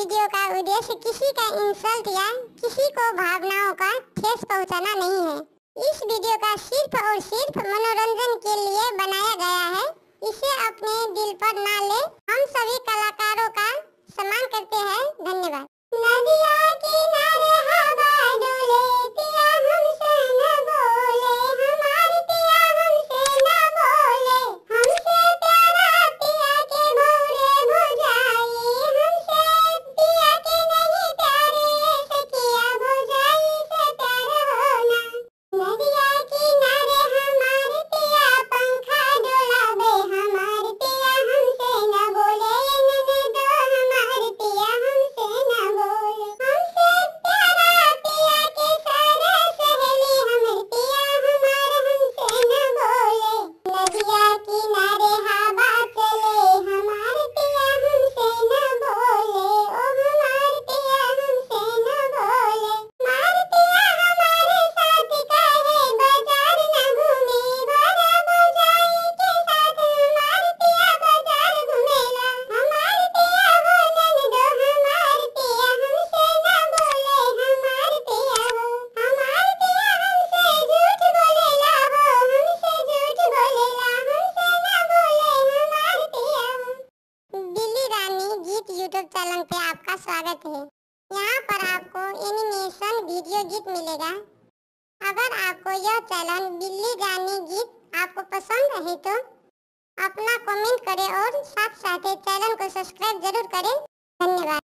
Video का उद्देश्य किसी का इंसल्ट या किसी को भावनाओं का ठेस पहुंचाना नहीं है। इस वीडियो का सिर्फ और सिर्फ मनोरंजन के लिए बनाया गया है। इसे अपने दिल पर ना ले। हम सभी कलाकारों का सम्मान करते हैं। धन्यवाद। नदिया किनारे हवा डोले, पिया हमसे न बोले, हमारी पिया हमसे न बोले, हमसे प्यारा पिया के भौरे भुजाई, हमसे पिया के नहीं प्यारे से किया भुजाई से प्यार होना। नदिया किनारे हमारे पिया पंखा डोलावे, हमारे पिया हमसे न बोले, ननदो हमारे पिया हमसे न बोले, हमसे प्यारा पिया के सारे सहेली, हमारे पिया हमारे हमसे न बोले। नदिया किनारे हवा चले, हमारे पिया हमसे न बोले, ओ हमारे पिया हमसे न बोले। हमारे पिया हमारे साथ कहे बाजार न घूमे, भरा भुजाई के साथ हमारे पिया बाजार घूमेला, हमारे पिया हो ननदो हमारे पिया हमसे न बोले, हमारे पिया हो, हमारे पिया हमसे झूठ बोलेला हो, हमसे झूठ बोलेला, हमसे न बोले, हमारे पिया हो। बिल्ली रानी गीत यूट्यूब चैनल पे आपका स्वागत है। यहाँ पर आपको एनिमेशन वीडियो गीत मिलेगा। अगर आपको यह चैनल बिल्ली रानी गीत आपको पसंद है तो अपना कमेंट करें और साथ साथ चैनल को सब्सक्राइब जरूर करें। धन्यवाद।